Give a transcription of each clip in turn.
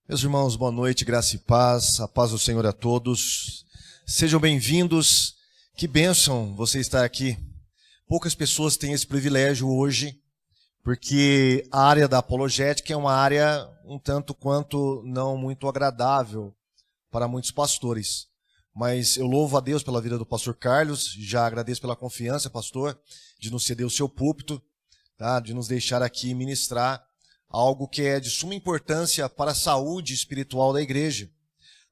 Meus irmãos, boa noite, graça e paz, a paz do Senhor a todos. Sejam bem-vindos, que bênção você estar aqui. Poucas pessoas têm esse privilégio hoje, porque a área da apologética é uma área um tanto quanto não muito agradável para muitos pastores. Mas eu louvo a Deus pela vida do pastor Carlos, já agradeço pela confiança, pastor, de nos ceder o seu púlpito, tá? De nos deixar aqui ministrar algo que é de suma importância para a saúde espiritual da igreja.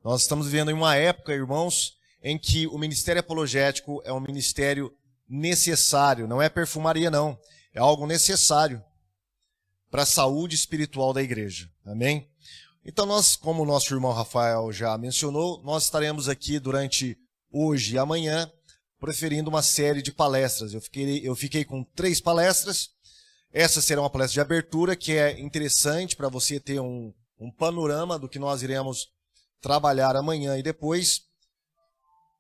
Nós estamos vivendo em uma época, irmãos, em que o ministério apologético é um ministério necessário, não é perfumaria não, é algo necessário para a saúde espiritual da igreja, amém? Então nós, como o nosso irmão Rafael já mencionou, nós estaremos aqui durante hoje e amanhã, preferindo uma série de palestras. Eu fiquei com 3 palestras. Essa será uma palestra de abertura, que é interessante para você ter um panorama do que nós iremos trabalhar amanhã e depois.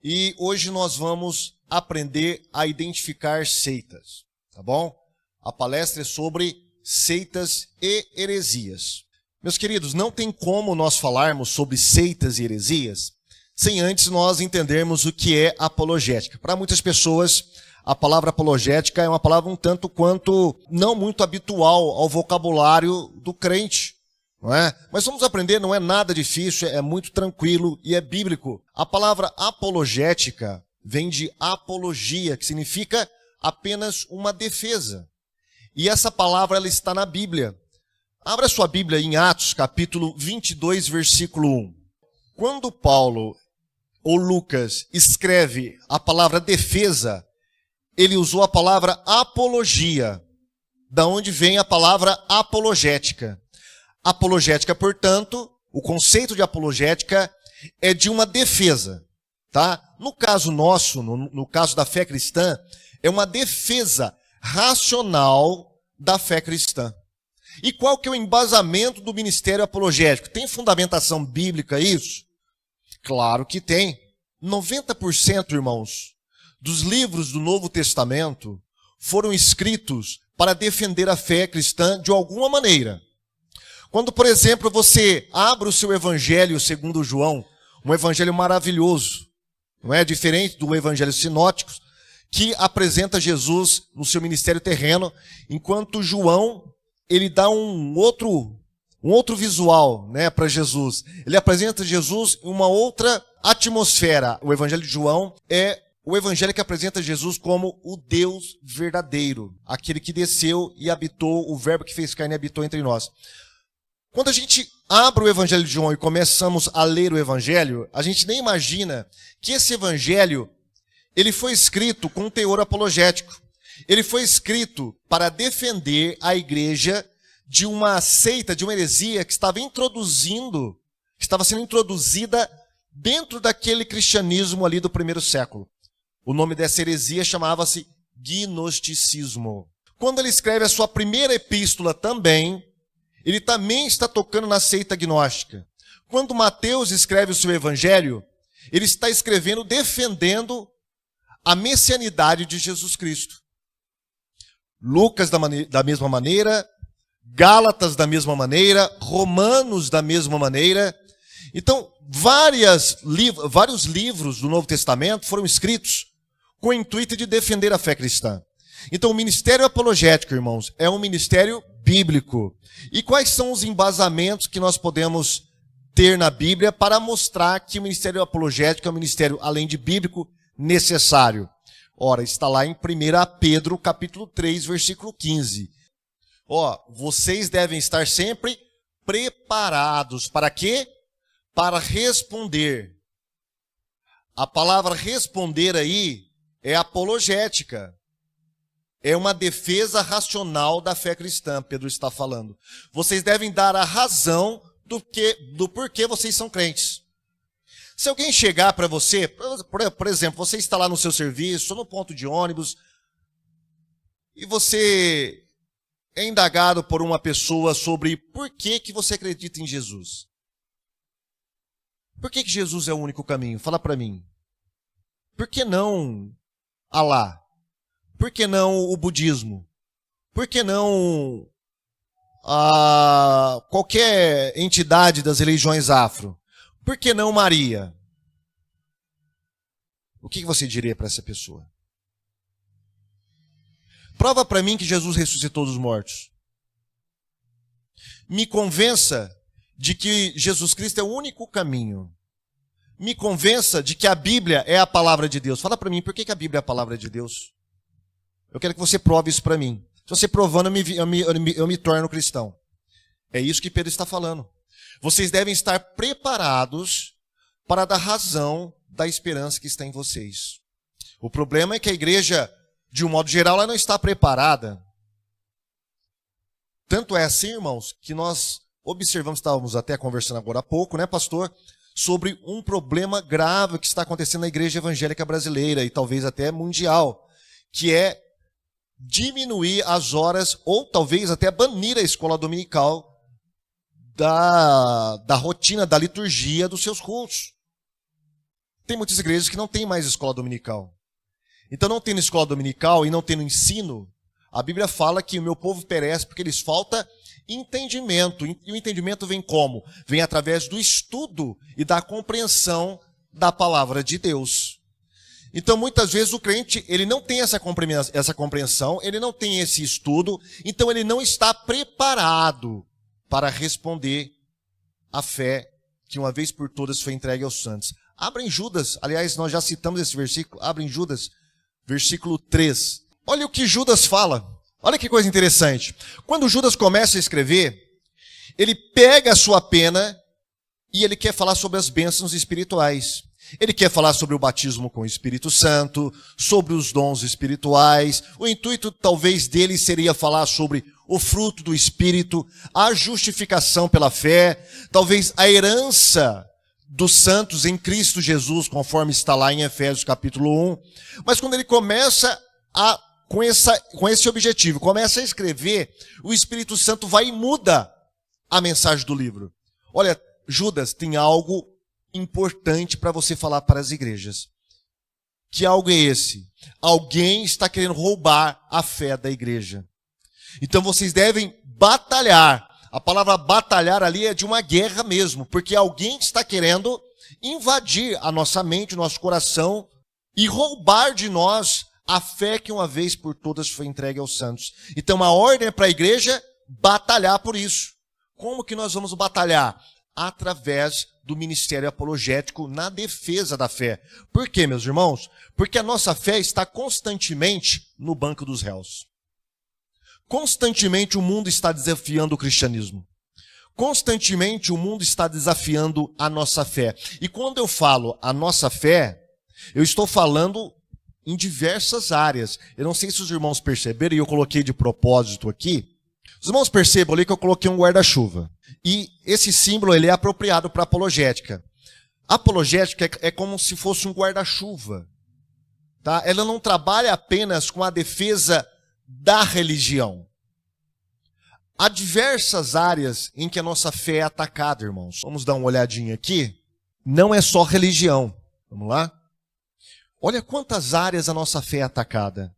E hoje nós vamos aprender a identificar seitas, tá bom? A palestra é sobre seitas e heresias. Meus queridos, não tem como nós falarmos sobre seitas e heresias sem antes nós entendermos o que é apologética. Para muitas pessoas, a palavra apologética é uma palavra um tanto quanto não muito habitual ao vocabulário do crente, não é? Mas vamos aprender, não é nada difícil, é muito tranquilo e é bíblico. A palavra apologética vem de apologia, que significa apenas uma defesa. E essa palavra ela está na Bíblia. Abra sua Bíblia em Atos, capítulo 22, versículo 1. Quando Paulo ou Lucas escreve a palavra defesa, ele usou a palavra apologia, da onde vem a palavra apologética. Apologética, portanto, o conceito de apologética é de uma defesa, tá? No caso nosso, no caso da fé cristã, é uma defesa racional da fé cristã. E qual que é o embasamento do ministério apologético? Tem fundamentação bíblica isso? Claro que tem. 90%, irmãos, dos livros do Novo Testamento foram escritos para defender a fé cristã de alguma maneira. Quando, por exemplo, você abre o seu evangelho segundo João, um evangelho maravilhoso, não é diferente do evangelho sinótico, que apresenta Jesus no seu ministério terreno, enquanto João, ele dá um outro visual, né, para Jesus. Ele apresenta Jesus em uma outra atmosfera. O evangelho de João é o evangelho que apresenta Jesus como o Deus verdadeiro, aquele que desceu e habitou, o verbo que fez carne e habitou entre nós. Quando a gente abre o evangelho de João e começamos a ler o evangelho, a gente nem imagina que esse evangelho ele foi escrito com um teor apologético. Ele foi escrito para defender a igreja de uma seita, de uma heresia que estava sendo introduzida dentro daquele cristianismo ali do primeiro século. O nome dessa heresia chamava-se gnosticismo. Quando ele escreve a sua primeira epístola também, ele também está tocando na seita gnóstica. Quando Mateus escreve o seu evangelho, ele está escrevendo defendendo a messianidade de Jesus Cristo. Lucas da mesma maneira, Gálatas da mesma maneira, Romanos da mesma maneira. Então, vários livros do Novo Testamento foram escritos com o intuito de defender a fé cristã. Então, o ministério apologético, irmãos, é um ministério bíblico. E quais são os embasamentos que nós podemos ter na Bíblia para mostrar que o ministério apologético é um ministério, além de bíblico, necessário? Ora, está lá em 1 Pedro, capítulo 3, versículo 15. Vocês devem estar sempre preparados. Para quê? Para responder. A palavra responder aí é apologética. É uma defesa racional da fé cristã, Pedro está falando. Vocês devem dar a razão do porquê vocês são crentes. Se alguém chegar para você, por exemplo, você está lá no seu serviço, no ponto de ônibus, e você é indagado por uma pessoa sobre por que você acredita em Jesus. Por que Jesus é o único caminho? Fala para mim. Por que não Alá? Por que não o budismo? Por que não qualquer entidade das religiões afro? Por que não Maria? O que você diria para essa pessoa? Prova para mim que Jesus ressuscitou dos mortos. Me convença de que Jesus Cristo é o único caminho. Me convença de que a Bíblia é a palavra de Deus. Fala para mim, por que a Bíblia é a palavra de Deus? Eu quero que você prove isso para mim. Se você provando, eu me torno cristão. É isso que Pedro está falando. Vocês devem estar preparados para dar razão da esperança que está em vocês. O problema é que a igreja, de um modo geral, ela não está preparada. Tanto é assim, irmãos, que nós observamos, estávamos até conversando agora há pouco, né, pastor, sobre um problema grave que está acontecendo na igreja evangélica brasileira e talvez até mundial, que é diminuir as horas ou talvez até banir a escola dominical da rotina, da liturgia dos seus cultos. Tem muitas igrejas que não têm mais escola dominical. Então, não tendo escola dominical e não tendo ensino, a Bíblia fala que o meu povo perece porque lhes falta entendimento. E o entendimento vem como? Vem através do estudo e da compreensão da palavra de Deus. Então, muitas vezes, o crente ele não tem essa compreensão, ele não tem esse estudo, então ele não está preparado para responder à fé que uma vez por todas foi entregue aos santos. Abrem Judas, aliás, nós já citamos esse versículo, abrem Judas, versículo 3. Olha o que Judas fala. Olha que coisa interessante. Quando Judas começa a escrever, ele pega a sua pena e ele quer falar sobre as bênçãos espirituais. Ele quer falar sobre o batismo com o Espírito Santo, sobre os dons espirituais. O intuito talvez dele seria falar sobre o fruto do Espírito, a justificação pela fé, talvez a herança dos santos em Cristo Jesus, conforme está lá em Efésios capítulo 1. Mas quando ele começa com esse objetivo, começa a escrever, o Espírito Santo vai e muda a mensagem do livro. Olha, Judas, tem algo importante para você falar para as igrejas. Que algo é esse? Alguém está querendo roubar a fé da igreja. Então vocês devem batalhar. A palavra batalhar ali é de uma guerra mesmo, porque alguém está querendo invadir a nossa mente, o nosso coração e roubar de nós a fé que uma vez por todas foi entregue aos santos. Então a ordem é para a igreja batalhar por isso. Como que nós vamos batalhar? Através do ministério apologético na defesa da fé. Por quê, meus irmãos? Porque a nossa fé está constantemente no banco dos réus. Constantemente o mundo está desafiando o cristianismo. Constantemente o mundo está desafiando a nossa fé. E quando eu falo a nossa fé, eu estou falando em diversas áreas. Eu não sei se os irmãos perceberam, e eu coloquei de propósito aqui. Os irmãos percebam ali que eu coloquei um guarda-chuva. E esse símbolo ele é apropriado para apologética. A apologética é como se fosse um guarda-chuva. Tá? Ela não trabalha apenas com a defesa da religião. Há diversas áreas em que a nossa fé é atacada, irmãos. Vamos dar uma olhadinha aqui. Não é só religião. Vamos lá? Olha quantas áreas a nossa fé é atacada.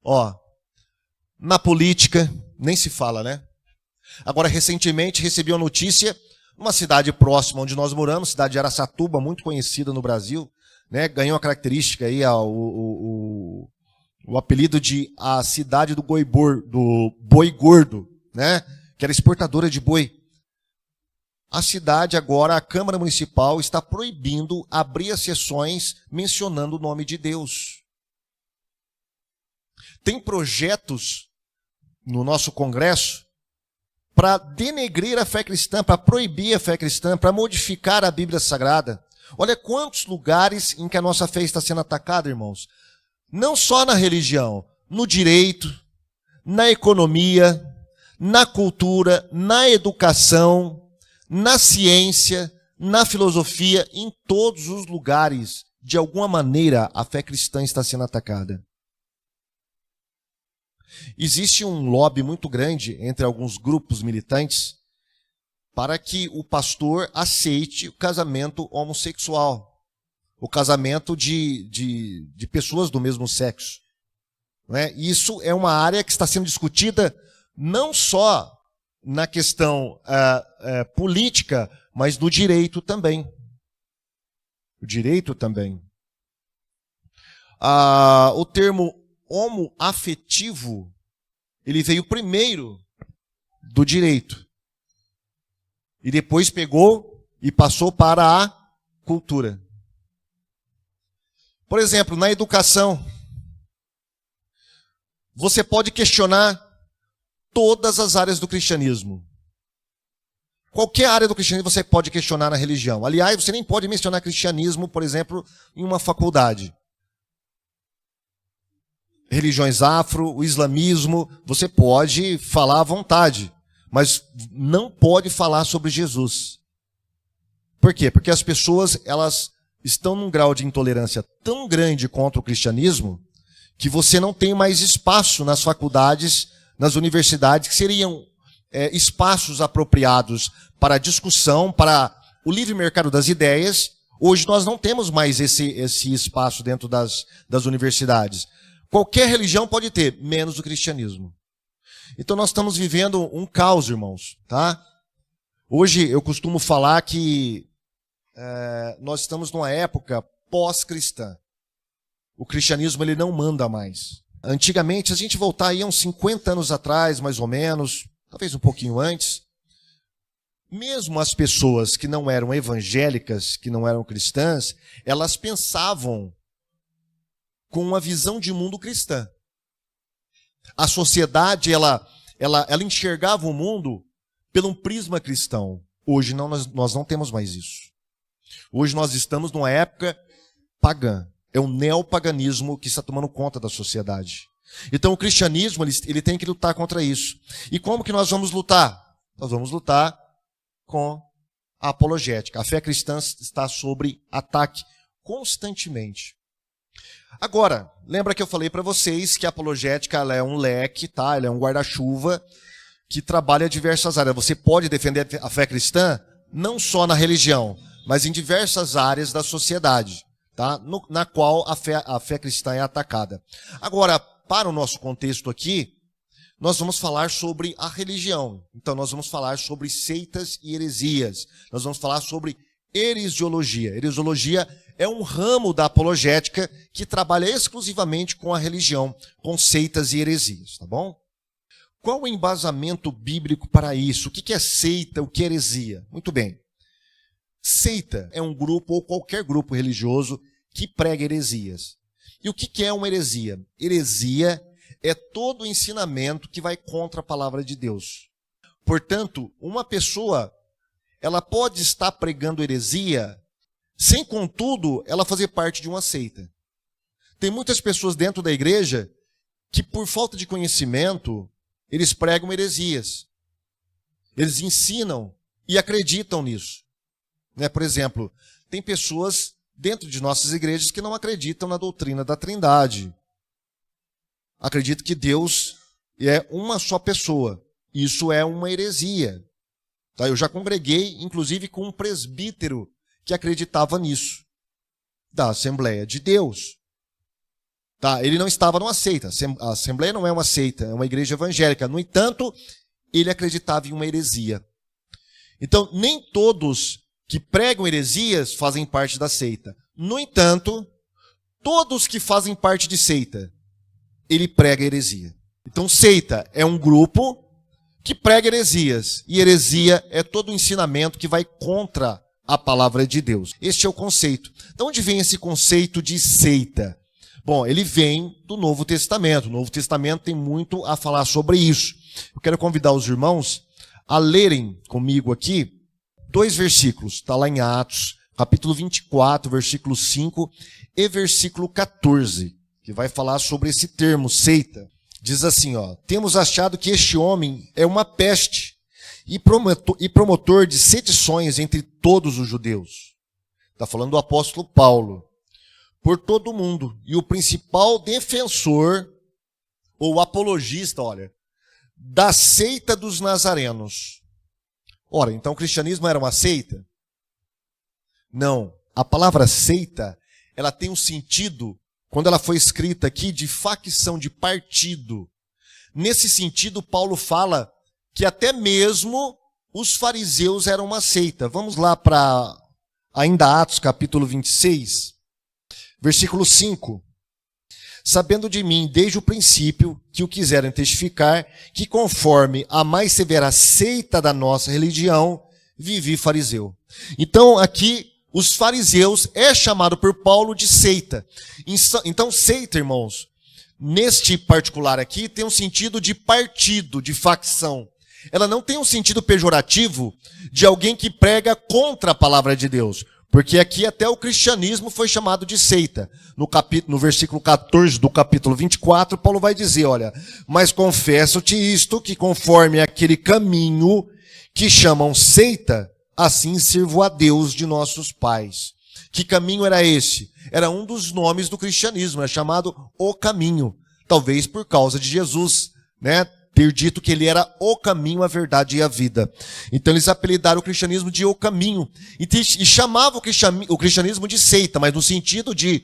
Ó, na política, nem se fala, né? Agora, recentemente, recebi uma notícia, uma cidade próxima onde nós moramos, cidade de Araçatuba, muito conhecida no Brasil, né? Ganhou a característica aí, o apelido de a cidade do boi gordo, né? Que era exportadora de boi. A cidade agora, a Câmara Municipal, está proibindo abrir as sessões mencionando o nome de Deus. Tem projetos no nosso Congresso para denegrir a fé cristã, para proibir a fé cristã, para modificar a Bíblia Sagrada. Olha quantos lugares em que a nossa fé está sendo atacada, irmãos. Não só na religião, no direito, na economia, na cultura, na educação, na ciência, na filosofia, em todos os lugares, de alguma maneira, a fé cristã está sendo atacada. Existe um lobby muito grande entre alguns grupos militantes para que o pastor aceite o casamento homossexual, o casamento de pessoas do mesmo sexo. Não é? Isso é uma área que está sendo discutida não só na questão política, mas no direito também. O direito também. O termo homoafetivo, ele veio primeiro do direito. E depois pegou e passou para a cultura. Por exemplo, na educação, você pode questionar todas as áreas do cristianismo. Qualquer área do cristianismo você pode questionar na religião. Aliás, você nem pode mencionar cristianismo, por exemplo, em uma faculdade. Religiões afro, o islamismo, você pode falar à vontade, mas não pode falar sobre Jesus. Por quê? Porque as pessoas, elas estão num grau de intolerância tão grande contra o cristianismo que você não tem mais espaço nas faculdades, nas universidades, que seriam espaços apropriados para discussão, para o livre mercado das ideias. Hoje nós não temos mais esse espaço dentro das universidades. Qualquer religião pode ter, menos o cristianismo. Então nós estamos vivendo um caos, irmãos, tá? Hoje eu costumo falar que nós estamos numa época pós-cristã. O cristianismo ele não manda mais. Antigamente, se a gente voltar aí uns 50 anos atrás, mais ou menos, talvez um pouquinho antes, mesmo as pessoas que não eram evangélicas, que não eram cristãs, elas pensavam com uma visão de mundo cristã. A sociedade, ela enxergava o mundo pelo um prisma cristão. Hoje nós não temos mais isso. Hoje nós estamos numa época pagã. É o neopaganismo que está tomando conta da sociedade. Então o cristianismo ele tem que lutar contra isso. E como que nós vamos lutar? Nós vamos lutar com a apologética. A fé cristã está sob ataque constantemente. Agora, lembra que eu falei para vocês que a apologética ela é um leque, tá? Ela é um guarda-chuva que trabalha diversas áreas. Você pode defender a fé cristã não só na religião, mas em diversas áreas da sociedade, tá? Na qual a fé cristã é atacada. Agora, para o nosso contexto aqui, nós vamos falar sobre a religião. Então, nós vamos falar sobre seitas e heresias. Nós vamos falar sobre heresiologia. Heresiologia é um ramo da apologética que trabalha exclusivamente com a religião, com seitas e heresias, tá bom? Qual o embasamento bíblico para isso? O que é seita, o que é heresia? Muito bem. Seita é um grupo ou qualquer grupo religioso que prega heresias. E o que é uma heresia? Heresia é todo o ensinamento que vai contra a palavra de Deus. Portanto, uma pessoa, ela pode estar pregando heresia sem, contudo, ela fazer parte de uma seita. Tem muitas pessoas dentro da igreja que, por falta de conhecimento, eles pregam heresias. Eles ensinam e acreditam nisso. Por exemplo, tem pessoas dentro de nossas igrejas que não acreditam na doutrina da Trindade. Acreditam que Deus é uma só pessoa. Isso é uma heresia. Tá? Eu já congreguei, inclusive, com um presbítero que acreditava nisso, da Assembleia de Deus. Tá? Ele não estava numa seita. A Assembleia não é uma seita, é uma igreja evangélica. No entanto, ele acreditava em uma heresia. Então, nem todos que pregam heresias fazem parte da seita. No entanto, todos que fazem parte de seita, ele prega heresia. Então, seita é um grupo que prega heresias. E heresia é todo o ensinamento que vai contra a palavra de Deus. Este é o conceito. De onde vem esse conceito de seita? Bom, ele vem do Novo Testamento. O Novo Testamento tem muito a falar sobre isso. Eu quero convidar os irmãos a lerem comigo aqui 2 versículos. Está lá em Atos, capítulo 24, versículo 5 e versículo 14, que vai falar sobre esse termo, seita. Diz assim, temos achado que este homem é uma peste e promotor de sedições entre todos os judeus. Está falando do apóstolo Paulo. Por todo o mundo. E o principal defensor, ou apologista, da seita dos nazarenos. Ora, então o cristianismo era uma seita? Não. A palavra seita, ela tem um sentido, quando ela foi escrita aqui, de facção, de partido. Nesse sentido, Paulo fala que até mesmo os fariseus eram uma seita. Vamos lá para ainda Atos capítulo 26, versículo 5. Sabendo de mim, desde o princípio, que o quiseram testificar, que conforme a mais severa seita da nossa religião, vivi fariseu. Então, aqui, os fariseus é chamado por Paulo de seita. Então, seita, irmãos, neste particular aqui, tem um sentido de partido, de facção. Ela não tem um sentido pejorativo de alguém que prega contra a palavra de Deus. Porque aqui até o cristianismo foi chamado de seita. No versículo 14 do capítulo 24, Paulo vai dizer, olha, mas confesso-te isto, que conforme aquele caminho que chamam seita, assim sirvo a Deus de nossos pais. Que caminho era esse? Era um dos nomes do cristianismo, é chamado o caminho. Talvez por causa de Jesus, né? Ter dito que ele era o caminho, a verdade e a vida. Então eles apelidaram o cristianismo de o caminho. E chamavam o cristianismo de seita, mas no sentido de...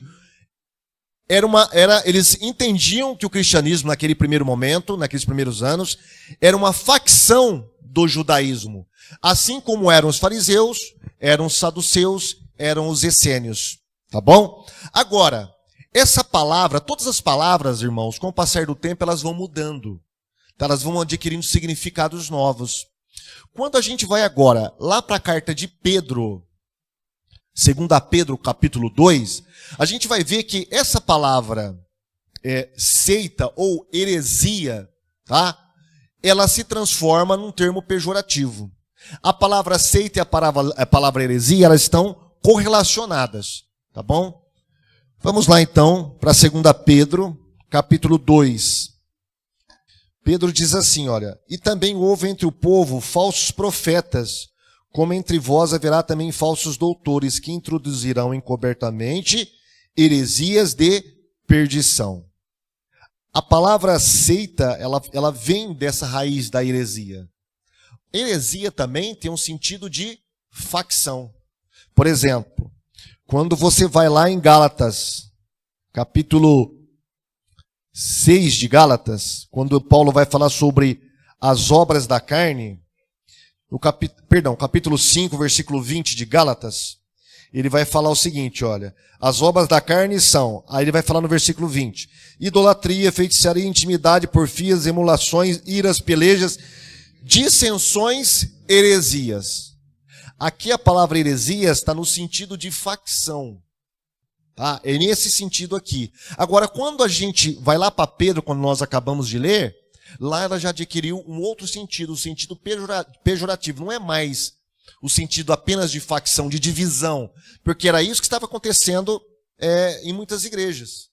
eles entendiam que o cristianismo, naquele primeiro momento, naqueles primeiros anos, era uma facção do judaísmo. Assim como eram os fariseus, eram os saduceus, eram os essênios. Tá bom? Agora, essa palavra, todas as palavras, irmãos, com o passar do tempo, elas vão mudando. Elas vão adquirindo significados novos. Quando a gente vai agora lá para a carta de Pedro, 2 Pedro capítulo 2, a gente vai ver que essa palavra seita ou heresia, tá? Ela se transforma num termo pejorativo. A palavra seita e a palavra heresia, elas estão correlacionadas, tá bom? Vamos lá então para 2 Pedro capítulo 2. Pedro diz assim, olha, e também houve entre o povo falsos profetas, como entre vós haverá também falsos doutores, que introduzirão encobertamente heresias de perdição. A palavra seita, ela vem dessa raiz da heresia. Heresia também tem um sentido de facção. Por exemplo, quando você vai lá em Gálatas, capítulo 6 de Gálatas, quando Paulo vai falar sobre as obras da carne, capítulo 5, versículo 20 de Gálatas, ele vai falar o seguinte, olha, as obras da carne são, aí ele vai falar no versículo 20, idolatria, feitiçaria, intimidade, porfias, emulações, iras, pelejas, dissensões, heresias. Aqui a palavra heresias está no sentido de facção. Tá? É nesse sentido aqui. Agora, quando a gente vai lá para Pedro, quando nós acabamos de ler, lá ela já adquiriu um outro sentido, o sentido pejorativo. Não é mais o sentido apenas de facção, de divisão, porque era isso que estava acontecendo em muitas igrejas.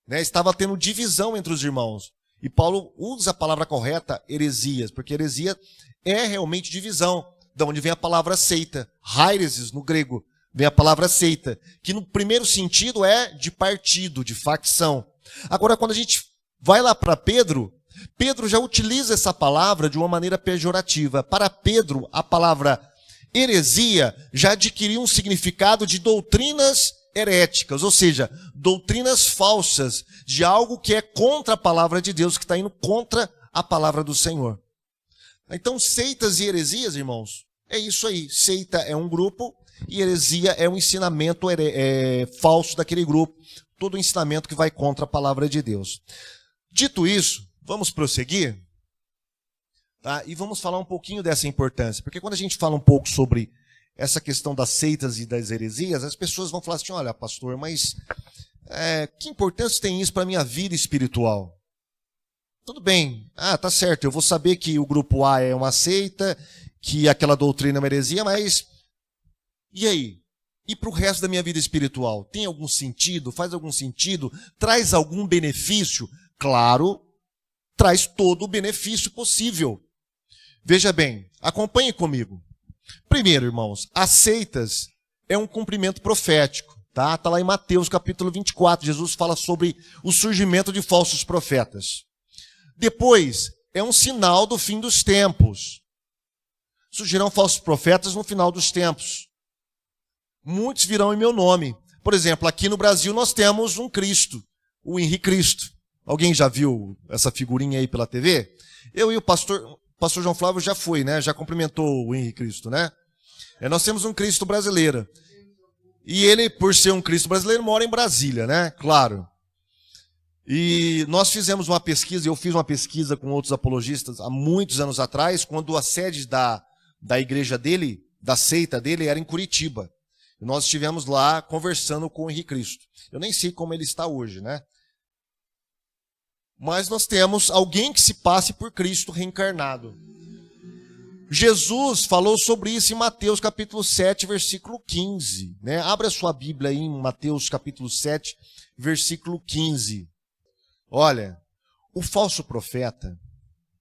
Né? Estava tendo divisão entre os irmãos. E Paulo usa a palavra correta, heresias, porque heresia é realmente divisão, de onde vem a palavra seita, hairesis no grego. Vem a palavra seita, que no primeiro sentido é de partido, de facção. Agora, quando a gente vai lá para Pedro, Pedro já utiliza essa palavra de uma maneira pejorativa. Para Pedro, a palavra heresia já adquiriu um significado de doutrinas heréticas, ou seja, doutrinas falsas, de algo que é contra a palavra de Deus, que está indo contra a palavra do Senhor. Então, seitas e heresias, irmãos, é isso aí. Seita é um grupo, e heresia é um ensinamento falso daquele grupo, todo ensinamento que vai contra a palavra de Deus. Dito isso, vamos prosseguir, tá? E vamos falar um pouquinho dessa importância, porque quando a gente fala um pouco sobre essa questão das seitas e das heresias, as pessoas vão falar assim, olha, pastor, mas que importância tem isso para a minha vida espiritual? Tudo bem, tá certo, eu vou saber que o grupo A é uma seita, que aquela doutrina é uma heresia, mas... E aí? E para o resto da minha vida espiritual? Tem algum sentido? Faz algum sentido? Traz algum benefício? Claro, traz todo o benefício possível. Veja bem, acompanhe comigo. Primeiro, irmãos, as seitas é um cumprimento profético. Tá lá em Mateus capítulo 24, Jesus fala sobre o surgimento de falsos profetas. Depois, é um sinal do fim dos tempos. Surgirão falsos profetas no final dos tempos. Muitos virão em meu nome. Por exemplo, aqui no Brasil nós temos um Cristo, o Henrique Cristo. Alguém já viu essa figurinha aí pela TV? Eu e o pastor O pastor João Flávio já foi, né? Já cumprimentou o Henrique Cristo, né? Nós temos um Cristo brasileiro. E ele, por ser um Cristo brasileiro, mora em Brasília, né? Claro. E nós fizemos uma pesquisa, eu fiz uma pesquisa com outros apologistas há muitos anos atrás, quando a sede da igreja dele, da seita dele, era em Curitiba. E nós estivemos lá conversando com o Henrique Cristo. Eu nem sei como ele está hoje, né? Mas nós temos alguém que se passe por Cristo reencarnado. Jesus falou sobre isso em Mateus capítulo 7, versículo 15. Né? Abra sua Bíblia aí em Mateus capítulo 7, versículo 15. Olha, o falso profeta,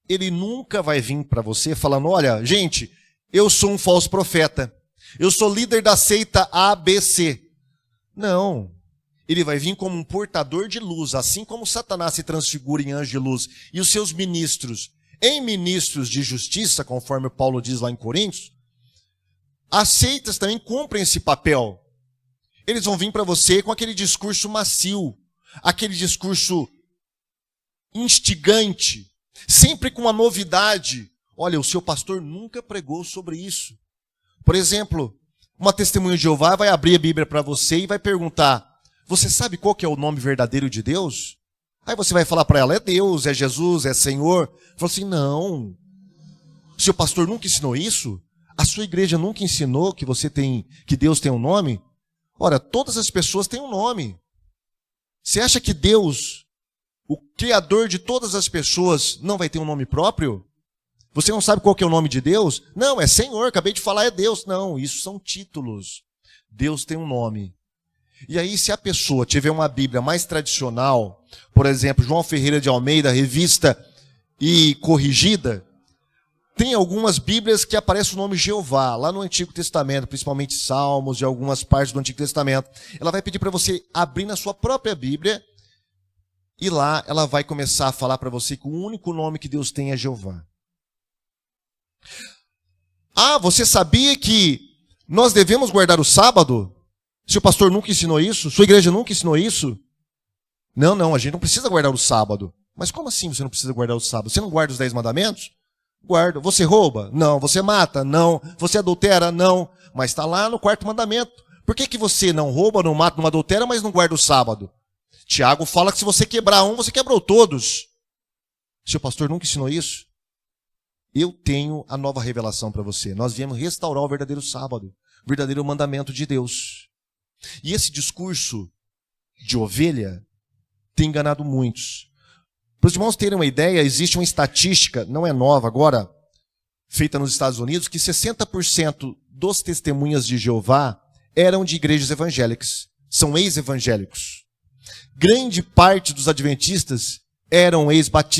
ele nunca vai vir para você falando, olha, gente, eu sou um falso profeta. Eu sou líder da seita ABC. Não. Ele vai vir como um portador de luz, assim como Satanás se transfigura em anjo de luz e os seus ministros em ministros de justiça, conforme Paulo diz lá em Coríntios. As seitas também cumprem esse papel. Eles vão vir para você com aquele discurso macio, aquele discurso instigante, sempre com uma novidade. Olha, o seu pastor nunca pregou sobre isso. Por exemplo, uma testemunha de Jeová vai abrir a Bíblia para você e vai perguntar, você sabe qual que é o nome verdadeiro de Deus? Aí você vai falar para ela, é Deus, é Jesus, é Senhor. Fala assim, não. O seu pastor nunca ensinou isso? A sua igreja nunca ensinou que Deus tem um nome? Ora, todas as pessoas têm um nome. Você acha que Deus, o Criador de todas as pessoas, não vai ter um nome próprio? Você não sabe qual que é o nome de Deus? Não, é Senhor, acabei de falar, é Deus. Não, isso são títulos. Deus tem um nome. E aí, se a pessoa tiver uma Bíblia mais tradicional, por exemplo, João Ferreira de Almeida, revista e corrigida, tem algumas Bíblias que aparece o nome Jeová, lá no Antigo Testamento, principalmente Salmos e algumas partes do Antigo Testamento. Ela vai pedir para você abrir na sua própria Bíblia, e lá ela vai começar a falar para você que o único nome que Deus tem é Jeová. Ah, você sabia que nós devemos guardar o sábado? Seu pastor nunca ensinou isso? Sua igreja nunca ensinou isso? Não, a gente não precisa guardar o sábado. Mas como assim você não precisa guardar o sábado? Você não guarda os 10 mandamentos? Guarda. Você rouba? Não. Você mata? Não. Você adultera? Não. Mas está lá no 4º mandamento. Por que você não rouba, não mata, não adultera, mas não guarda o sábado? Tiago fala que se você quebrar um, você quebrou todos. Seu pastor nunca ensinou isso? Eu tenho a nova revelação para você. Nós viemos restaurar o verdadeiro sábado, o verdadeiro mandamento de Deus. E esse discurso de ovelha tem enganado muitos. Para os irmãos terem uma ideia, existe uma estatística, não é nova agora, feita nos Estados Unidos, que 60% dos testemunhas de Jeová eram de igrejas evangélicas. São ex-evangélicos. Grande parte dos adventistas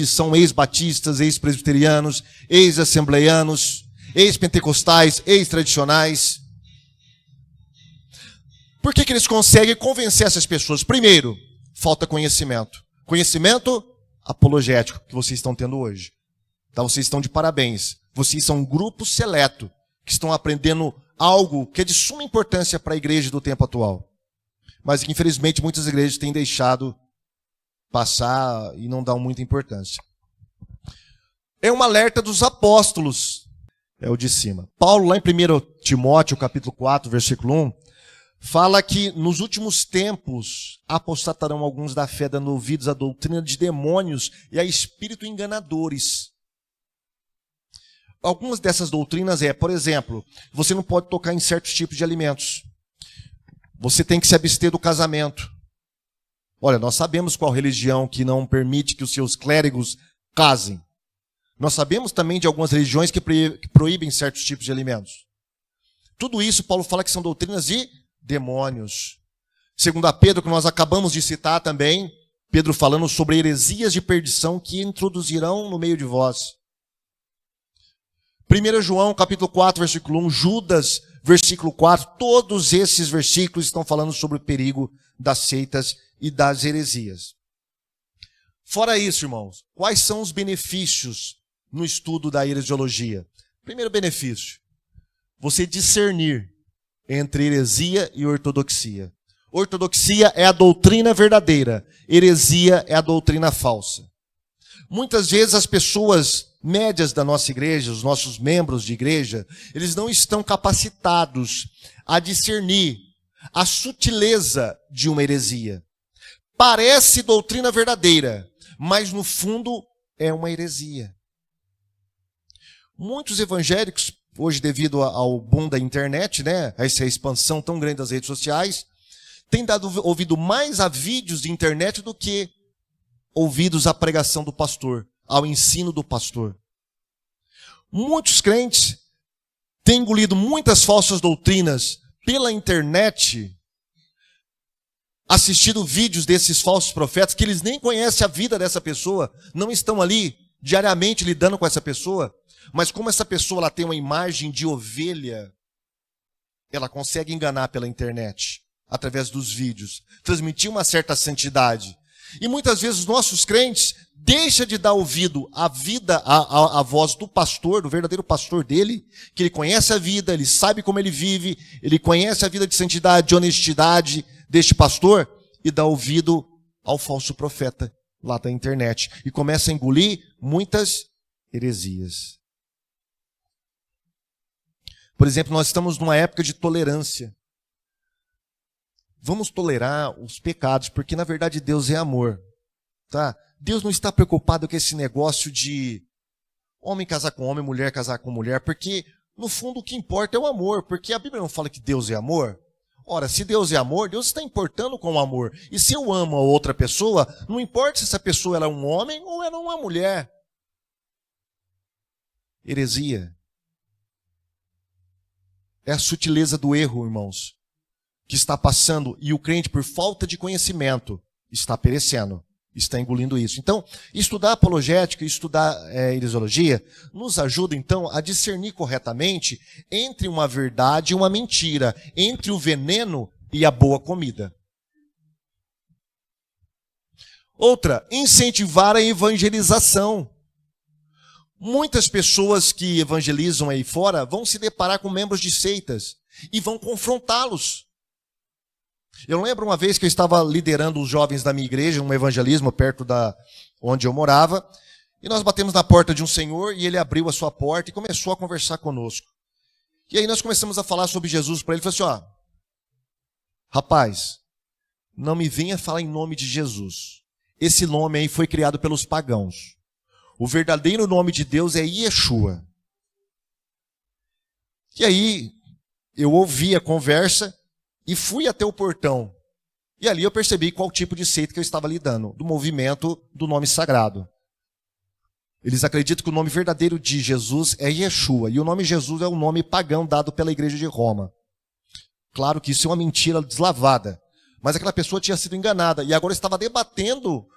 são ex-batistas, ex-presbiterianos, ex-assembleianos, ex-pentecostais, ex-tradicionais. Por que eles conseguem convencer essas pessoas? Primeiro, falta conhecimento. Conhecimento apologético que vocês estão tendo hoje. Então, vocês estão de parabéns. Vocês são um grupo seleto que estão aprendendo algo que é de suma importância para a igreja do tempo atual. Mas que, infelizmente, muitas igrejas têm deixado passar e não dão muita importância. É um alerta dos apóstolos. É o de cima. Paulo, lá em 1 Timóteo, capítulo 4, versículo 1, fala que nos últimos tempos apostatarão alguns da fé, dando ouvidos à doutrina de demônios e a espíritos enganadores. Algumas dessas doutrinas por exemplo, você não pode tocar em certos tipos de alimentos. Você tem que se abster do casamento. Olha, nós sabemos qual religião que não permite que os seus clérigos casem. Nós sabemos também de algumas religiões que proíbem certos tipos de alimentos. Tudo isso, Paulo fala que são doutrinas de demônios. Segundo a Pedro, que nós acabamos de citar também, Pedro falando sobre heresias de perdição que introduzirão no meio de vós. 1 João, capítulo 4, versículo 1, Judas, versículo 4, todos esses versículos estão falando sobre o perigo das seitas e das heresias. Fora isso, irmãos, quais são os benefícios no estudo da heresiologia? Primeiro benefício, você discernir entre heresia e ortodoxia. Ortodoxia é a doutrina verdadeira, heresia é a doutrina falsa. Muitas vezes as pessoas médias da nossa igreja, os nossos membros de igreja, eles não estão capacitados a discernir a sutileza de uma heresia. Parece doutrina verdadeira, mas no fundo é uma heresia. Muitos evangélicos, hoje devido ao boom da internet, né, a essa expansão tão grande das redes sociais, têm dado ouvido mais a vídeos de internet do que ouvidos à pregação do pastor, ao ensino do pastor. Muitos crentes têm engolido muitas falsas doutrinas pela internet, assistido vídeos desses falsos profetas, que eles nem conhecem a vida dessa pessoa, não estão ali diariamente lidando com essa pessoa, mas como essa pessoa ela tem uma imagem de ovelha, ela consegue enganar pela internet, através dos vídeos, transmitir uma certa santidade. E muitas vezes os nossos crentes deixam de dar ouvido à voz do pastor, do verdadeiro pastor dele, que ele conhece a vida, ele sabe como ele vive, ele conhece a vida de santidade, de honestidade deste pastor, e dá ouvido ao falso profeta lá da internet. E começa a engolir muitas heresias. Por exemplo, nós estamos numa época de tolerância. Vamos tolerar os pecados, porque na verdade Deus é amor. Tá? Deus não está preocupado com esse negócio de homem casar com homem, mulher casar com mulher, porque no fundo o que importa é o amor, porque a Bíblia não fala que Deus é amor. Ora, se Deus é amor, Deus está importando com o amor. E se eu amo a outra pessoa, não importa se essa pessoa ela é um homem ou ela é uma mulher. Heresia. É a sutileza do erro, irmãos, que está passando, e o crente, por falta de conhecimento, está perecendo, está engolindo isso. Então, estudar apologética, estudar heresiologia, nos ajuda, então, a discernir corretamente entre uma verdade e uma mentira, entre o veneno e a boa comida. Outra, incentivar a evangelização. Muitas pessoas que evangelizam aí fora vão se deparar com membros de seitas e vão confrontá-los. Eu lembro uma vez que eu estava liderando os jovens da minha igreja, um evangelismo perto da onde eu morava, e nós batemos na porta de um senhor e ele abriu a sua porta e começou a conversar conosco. E aí nós começamos a falar sobre Jesus para ele. Ele falou assim, rapaz, não me venha falar em nome de Jesus. Esse nome aí foi criado pelos pagãos. O verdadeiro nome de Deus é Yeshua. E aí, eu ouvi a conversa e fui até o portão. E ali eu percebi qual tipo de seita que eu estava lidando, do movimento do nome sagrado. Eles acreditam que o nome verdadeiro de Jesus é Yeshua, e o nome Jesus é o nome pagão dado pela igreja de Roma. Claro que isso é uma mentira deslavada, mas aquela pessoa tinha sido enganada, e agora estava debatendo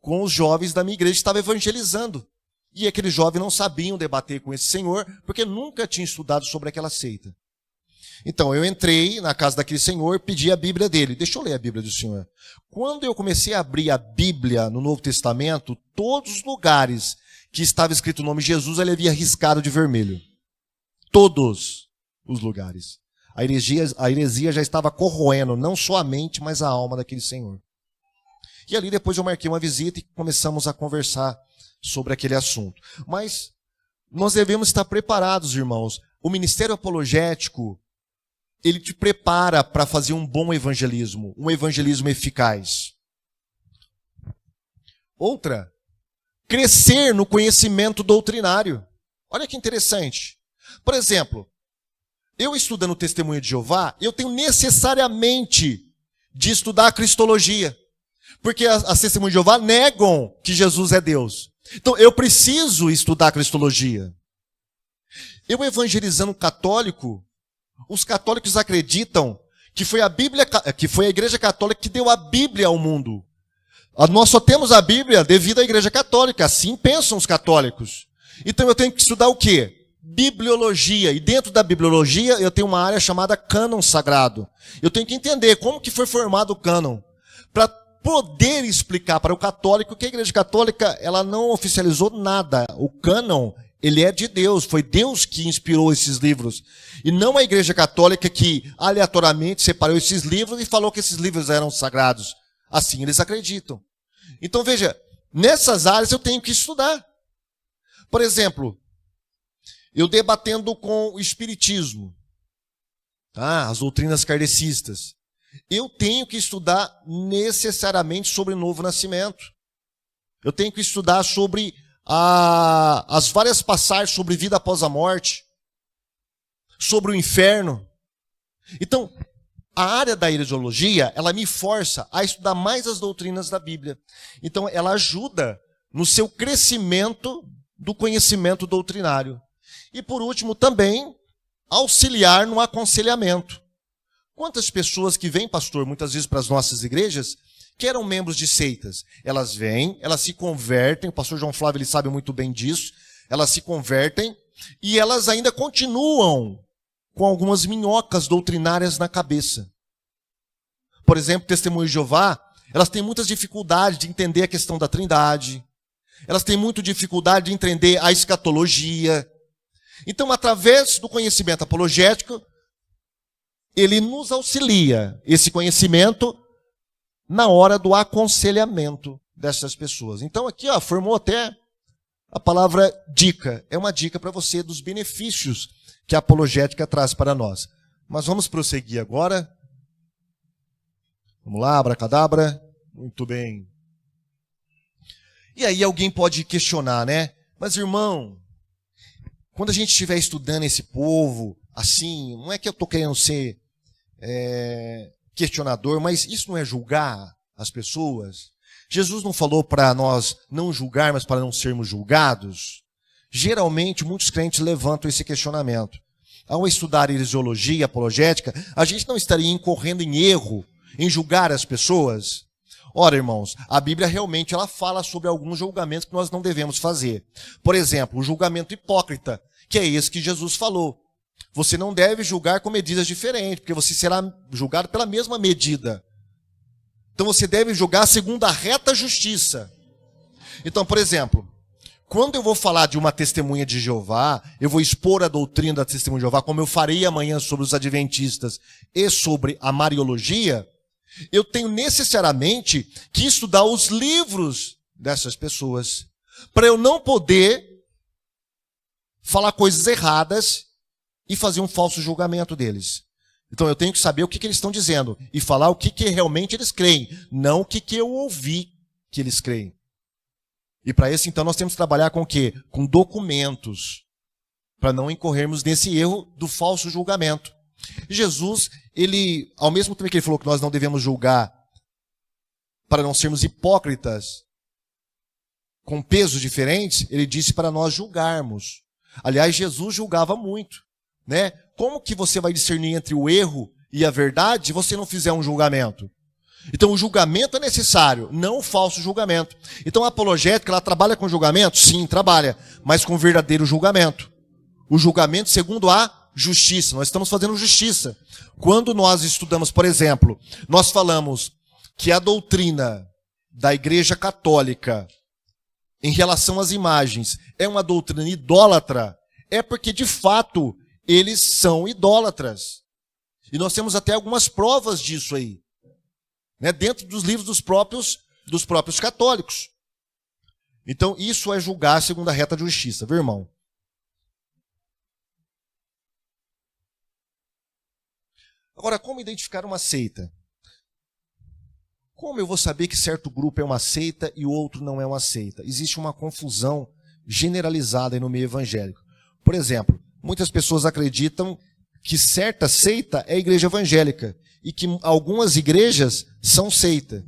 com os jovens da minha igreja, estava evangelizando. E aqueles jovens não sabiam debater com esse senhor, porque nunca tinham estudado sobre aquela seita. Então, eu entrei na casa daquele senhor e pedi a Bíblia dele. Deixa eu ler a Bíblia do senhor. Quando eu comecei a abrir a Bíblia no Novo Testamento, todos os lugares que estava escrito o nome Jesus, ele havia riscado de vermelho. Todos os lugares. A heresia já estava corroendo, não só a mente, mas a alma daquele senhor. E ali depois eu marquei uma visita e começamos a conversar sobre aquele assunto. Mas nós devemos estar preparados, irmãos. O ministério apologético, ele te prepara para fazer um bom evangelismo, um evangelismo eficaz. Outra, crescer no conhecimento doutrinário. Olha que interessante. Por exemplo, eu estudando o Testemunho de Jeová, eu tenho necessariamente de estudar a cristologia. Porque as Testemunhas de Jeová negam que Jesus é Deus. Então, eu preciso estudar a cristologia. Eu evangelizando católico, os católicos acreditam que foi a Igreja Católica que deu a Bíblia ao mundo. Nós só temos a Bíblia devido à Igreja Católica, assim pensam os católicos. Então eu tenho que estudar o quê? Bibliologia. E dentro da bibliologia eu tenho uma área chamada cânon sagrado. Eu tenho que entender como que foi formado o cânon, para poder explicar para o católico que a Igreja Católica ela não oficializou nada. O cânon, ele é de Deus, foi Deus que inspirou esses livros. E não a Igreja Católica que aleatoriamente separou esses livros e falou que esses livros eram sagrados. Assim eles acreditam. Então veja, nessas áreas eu tenho que estudar. Por exemplo, eu debatendo com o espiritismo, tá? As doutrinas kardecistas, eu tenho que estudar necessariamente sobre o novo nascimento. Eu tenho que estudar sobre as várias passagens sobre vida após a morte, sobre o inferno. Então, a área da heresiologia, ela me força a estudar mais as doutrinas da Bíblia. Então, ela ajuda no seu crescimento do conhecimento doutrinário. E, por último, também auxiliar no aconselhamento. Quantas pessoas que vêm, pastor, muitas vezes para as nossas igrejas, que eram membros de seitas, elas vêm, elas se convertem, o pastor João Flávio ele sabe muito bem disso, elas se convertem e elas ainda continuam com algumas minhocas doutrinárias na cabeça. Por exemplo, Testemunho de Jeová, elas têm muitas dificuldades de entender a questão da Trindade, elas têm muita dificuldade de entender a escatologia. Então, através do conhecimento apologético, ele nos auxilia, esse conhecimento, na hora do aconselhamento dessas pessoas. Então aqui, formou até a palavra dica. É uma dica para você dos benefícios que a apologética traz para nós. Mas vamos prosseguir agora. Vamos lá, abracadabra. Muito bem. E aí alguém pode questionar, né? Mas irmão, quando a gente estiver estudando esse povo, assim, não é que eu estou querendo ser questionador, mas isso não é julgar as pessoas? Jesus não falou para nós não julgar, mas para não sermos julgados? Geralmente, muitos crentes levantam esse questionamento. Ao estudar heresiologia, apologética, a gente não estaria incorrendo em erro, em julgar as pessoas? Ora, irmãos, a Bíblia realmente ela fala sobre alguns julgamentos que nós não devemos fazer. Por exemplo, o julgamento hipócrita, que é esse que Jesus falou. Você não deve julgar com medidas diferentes, porque você será julgado pela mesma medida. Então você deve julgar segundo a reta justiça. Então, por exemplo, quando eu vou falar de uma testemunha de Jeová, eu vou expor a doutrina da testemunha de Jeová, como eu farei amanhã sobre os adventistas e sobre a mariologia, eu tenho necessariamente que estudar os livros dessas pessoas, para eu não poder falar coisas erradas e fazer um falso julgamento deles. Então eu tenho que saber o que eles estão dizendo e falar o que realmente eles creem, não o que eu ouvi que eles creem. E para isso, então, nós temos que trabalhar com o quê? Com documentos, para não incorrermos nesse erro do falso julgamento. Jesus, ele, ao mesmo tempo que ele falou que nós não devemos julgar para não sermos hipócritas com pesos diferentes, ele disse para nós julgarmos. Aliás, Jesus julgava muito, né? Como que você vai discernir entre o erro e a verdade se você não fizer um julgamento? Então o julgamento é necessário, não o falso julgamento. Então a apologética, ela trabalha com julgamento? Sim, trabalha, mas com verdadeiro julgamento. O julgamento segundo a justiça. Nós estamos fazendo justiça. Quando nós estudamos, por exemplo, nós falamos que a doutrina da Igreja Católica em relação às imagens é uma doutrina idólatra, é porque de fato eles são idólatras. E nós temos até algumas provas disso aí, né, dentro dos livros dos próprios católicos. Então isso é julgar segundo a reta de justiça, viu, irmão? Agora, como identificar uma seita? Como eu vou saber que certo grupo é uma seita e o outro não é uma seita? Existe uma confusão generalizada aí no meio evangélico. Por exemplo, muitas pessoas acreditam que certa seita é a igreja evangélica e que algumas igrejas são seita.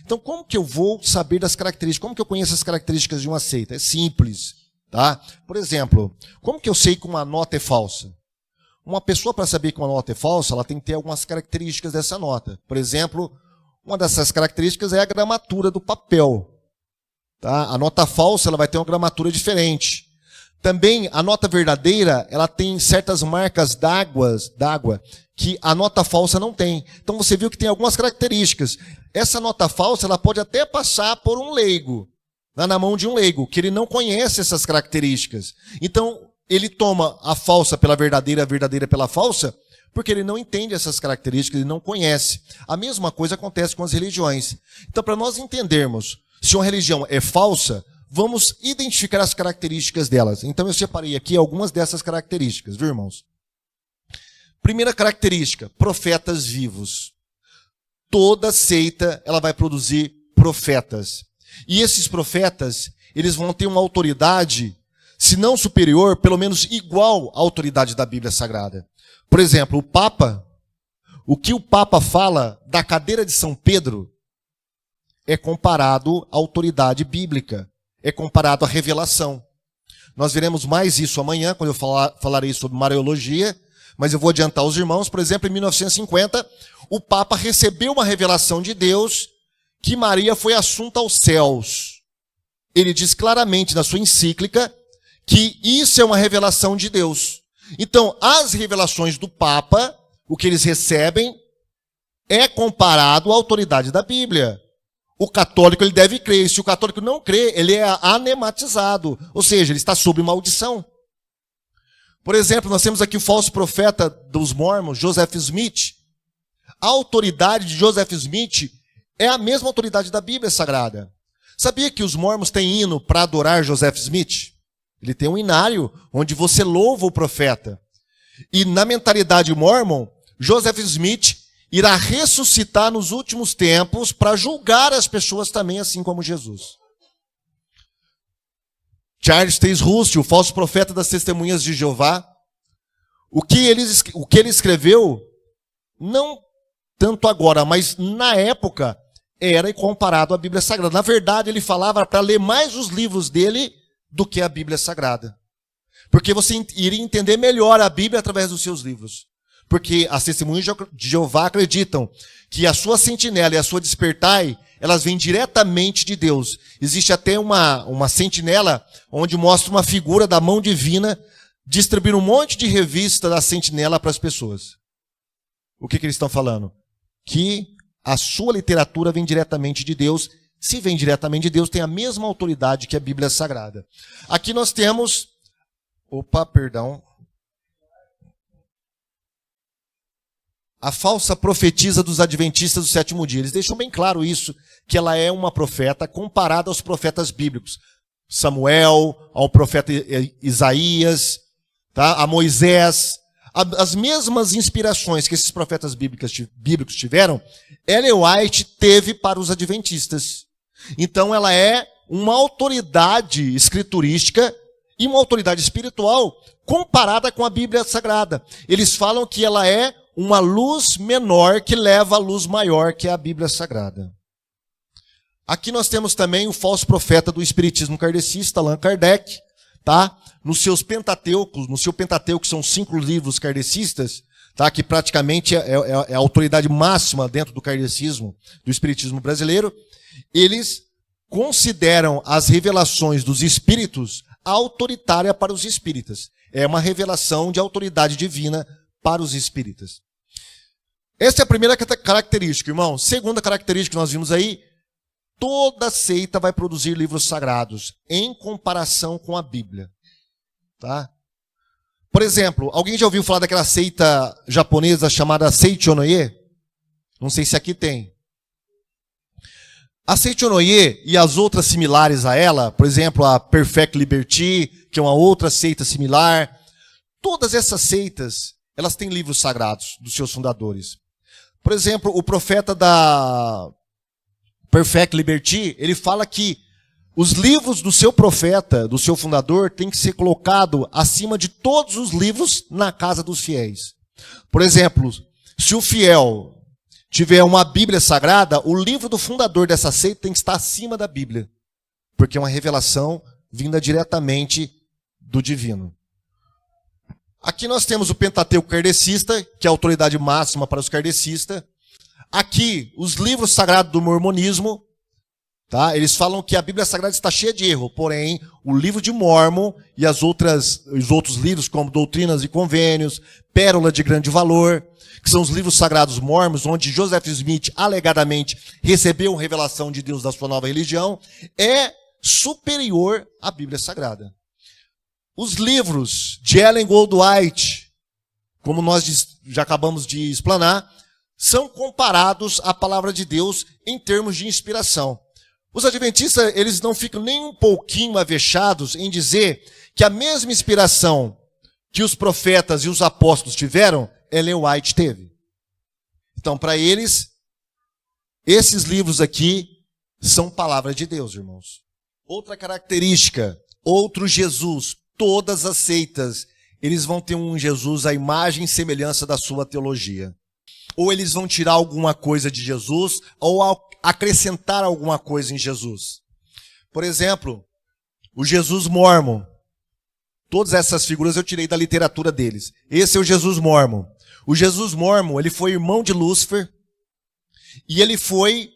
Então, como que eu vou saber das características? Como que eu conheço as características de uma seita? É simples, tá? Por exemplo, como que eu sei que uma nota é falsa? Uma pessoa, para saber que uma nota é falsa, ela tem que ter algumas características dessa nota. Por exemplo, uma dessas características é a gramatura do papel. Tá? A nota falsa ela vai ter uma gramatura diferente. Também, a nota verdadeira, ela tem certas marcas d'água que a nota falsa não tem. Então você viu que tem algumas características. Essa nota falsa ela pode até passar por um leigo, na mão de um leigo, que ele não conhece essas características. Então, ele toma a falsa pela verdadeira, a verdadeira pela falsa, porque ele não entende essas características, ele não conhece. A mesma coisa acontece com as religiões. Então, para nós entendermos Se uma religião é falsa, vamos identificar as características delas. Então eu separei aqui algumas dessas características, viu, irmãos? Primeira característica, profetas vivos. Toda seita, ela vai produzir profetas. E esses profetas, eles vão ter uma autoridade, se não superior, pelo menos igual à autoridade da Bíblia Sagrada. Por exemplo, o Papa, o que o Papa fala da cadeira de São Pedro é comparado à autoridade bíblica, é comparado à revelação. Nós veremos mais isso amanhã, quando eu falarei sobre Mariologia, mas eu vou adiantar aos irmãos. Por exemplo, em 1950, o Papa recebeu uma revelação de Deus que Maria foi assunta aos céus. Ele diz claramente na sua encíclica que isso é uma revelação de Deus. Então, as revelações do Papa, o que eles recebem, é comparado à autoridade da Bíblia. O católico ele deve crer, e se o católico não crê, ele é anematizado, ou seja, ele está sob maldição. Por exemplo, nós temos aqui o falso profeta dos mormons, Joseph Smith. A autoridade de Joseph Smith é a mesma autoridade da Bíblia Sagrada. Sabia que os mormons têm hino para adorar Joseph Smith? Ele tem um inário onde você louva o profeta. E na mentalidade mormon, Joseph Smith irá ressuscitar nos últimos tempos para julgar as pessoas também, assim como Jesus. Charles Taze Russell, o falso profeta das Testemunhas de Jeová, o que ele escreveu, não tanto agora, mas na época, era comparado à Bíblia Sagrada. Na verdade, ele falava para ler mais os livros dele do que a Bíblia Sagrada. Porque você iria entender melhor a Bíblia através dos seus livros. Porque as Testemunhas de Jeová acreditam que a sua sentinela e a sua despertai, elas vêm diretamente de Deus. Existe até uma sentinela onde mostra uma figura da mão divina distribuindo um monte de revista da sentinela para as pessoas. O que eles estão falando? Que a sua literatura vem diretamente de Deus. Se vem diretamente de Deus, tem a mesma autoridade que a Bíblia Sagrada. Aqui nós temos... A falsa profetisa dos adventistas do sétimo dia. Eles deixam bem claro isso, que ela é uma profeta comparada aos profetas bíblicos. Samuel, ao profeta Isaías, tá? A Moisés. As mesmas inspirações que esses profetas bíblicos tiveram, Ellen White teve para os adventistas. Então ela é uma autoridade escriturística e uma autoridade espiritual comparada com a Bíblia Sagrada. Eles falam que ela é uma luz menor que leva a luz maior, que é a Bíblia Sagrada. Aqui nós temos também o falso profeta do espiritismo kardecista, Allan Kardec, tá? Nos seus Pentateucos, no seu Pentateuco, são 5 livros kardecistas, tá? Que praticamente é a autoridade máxima dentro do kardecismo, do espiritismo brasileiro. Eles consideram as revelações dos espíritos autoritária para os espíritas. É uma revelação de autoridade divina para os espíritas. Essa é a primeira característica, irmão. Segunda característica que nós vimos aí, toda seita vai produzir livros sagrados em comparação com a Bíblia. Tá? Por exemplo, alguém já ouviu falar daquela seita japonesa chamada Seichonoye? Não sei se aqui tem. A Seichonoye e as outras similares a ela, por exemplo, a Perfect Liberty, que é uma outra seita similar, todas essas seitas, elas têm livros sagrados dos seus fundadores. Por exemplo, o profeta da Perfect Liberty, ele fala que os livros do seu profeta, do seu fundador, têm que ser colocados acima de todos os livros na casa dos fiéis. Por exemplo, se o fiel tiver uma Bíblia sagrada, o livro do fundador dessa seita tem que estar acima da Bíblia, porque é uma revelação vinda diretamente do divino. Aqui nós temos o Pentateuco kardecista, que é a autoridade máxima para os kardecistas. Aqui, os livros sagrados do mormonismo, tá? Eles falam que a Bíblia Sagrada está cheia de erro, porém, o livro de Mórmon e os outros livros, como Doutrinas e Convênios, Pérola de Grande Valor, que são os livros sagrados mórmons, onde Joseph Smith, alegadamente, recebeu uma revelação de Deus da sua nova religião, é superior à Bíblia Sagrada. Os livros de Ellen Goldwhite, como nós já acabamos de explanar, são comparados à palavra de Deus em termos de inspiração. Os adventistas, eles não ficam nem um pouquinho avexados em dizer que a mesma inspiração que os profetas e os apóstolos tiveram, Ellen White teve. Então, para eles, esses livros aqui são palavra de Deus, irmãos. Outra característica, outro Jesus, todas as seitas, eles vão ter um Jesus à imagem e semelhança da sua teologia. Ou eles vão tirar alguma coisa de Jesus, ou acrescentar alguma coisa em Jesus. Por exemplo, o Jesus mórmon. Todas essas figuras eu tirei da literatura deles. Esse é o Jesus mórmon. O Jesus mórmon, ele foi irmão de Lúcifer, e ele foi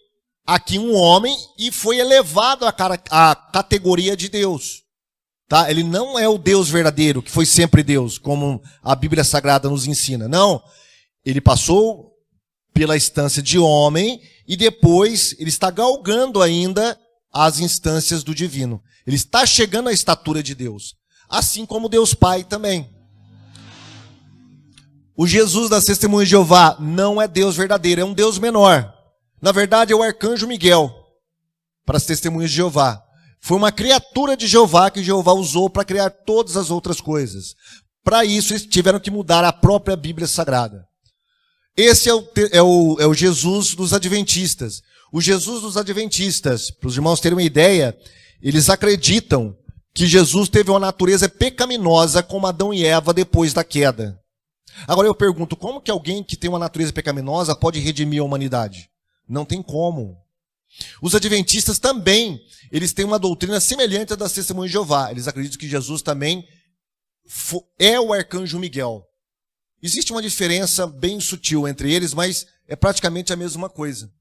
aqui um homem e foi elevado à categoria de Deus. Tá? Ele não é o Deus verdadeiro, que foi sempre Deus, como a Bíblia Sagrada nos ensina. Não. Ele passou pela instância de homem e depois ele está galgando ainda as instâncias do divino. Ele está chegando à estatura de Deus. Assim como Deus Pai também. O Jesus das Testemunhas de Jeová não é Deus verdadeiro, é um Deus menor. Na verdade, é o arcanjo Miguel para as Testemunhas de Jeová. Foi uma criatura de Jeová que Jeová usou para criar todas as outras coisas. Para isso, eles tiveram que mudar a própria Bíblia Sagrada. Esse é o Jesus dos Adventistas. O Jesus dos Adventistas, para os irmãos terem uma ideia, eles acreditam que Jesus teve uma natureza pecaminosa como Adão e Eva depois da queda. Agora eu pergunto, como que alguém que tem uma natureza pecaminosa pode redimir a humanidade? Não tem como. Os adventistas também, eles têm uma doutrina semelhante à das Testemunhas de Jeová. Eles acreditam que Jesus também é o arcanjo Miguel. Existe uma diferença bem sutil entre eles, mas é praticamente a mesma coisa.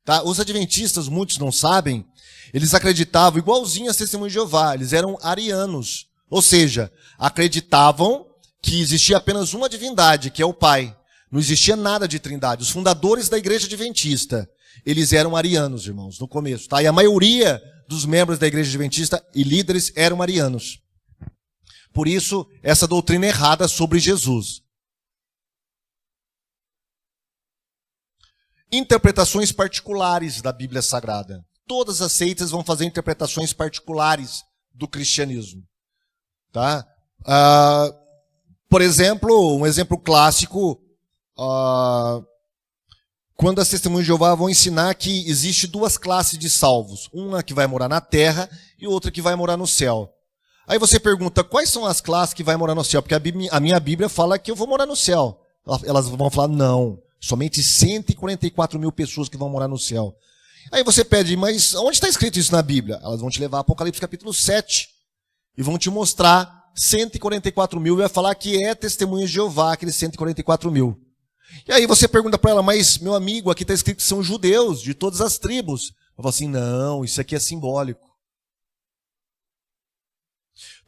Tá? Os adventistas, muitos não sabem, eles acreditavam igualzinho às Testemunhas de Jeová. Eles eram arianos. Ou seja, acreditavam que existia apenas uma divindade, que é o Pai. Não existia nada de trindade. Os fundadores da igreja adventista, eles eram arianos, irmãos, no começo. Tá? E a maioria dos membros da igreja adventista e líderes eram arianos. Por isso, essa doutrina errada sobre Jesus. Interpretações particulares da Bíblia Sagrada. Todas as seitas vão fazer interpretações particulares do cristianismo. Tá? Por exemplo, um exemplo clássico, quando as Testemunhas de Jeová vão ensinar que existe duas classes de salvos. Uma que vai morar na terra e outra que vai morar no céu. Aí você pergunta, quais são as classes que vai morar no céu? Porque a minha Bíblia fala que eu vou morar no céu. Elas vão falar, não. Somente 144 mil pessoas que vão morar no céu. Aí você pede, mas onde está escrito isso na Bíblia? Elas vão te levar a Apocalipse capítulo 7. E vão te mostrar 144 mil e vai falar que é Testemunhas de Jeová, aqueles 144 mil. E aí você pergunta para ela, mas meu amigo, aqui está escrito que são judeus, de todas as tribos. Eu falo assim, não, isso aqui é simbólico.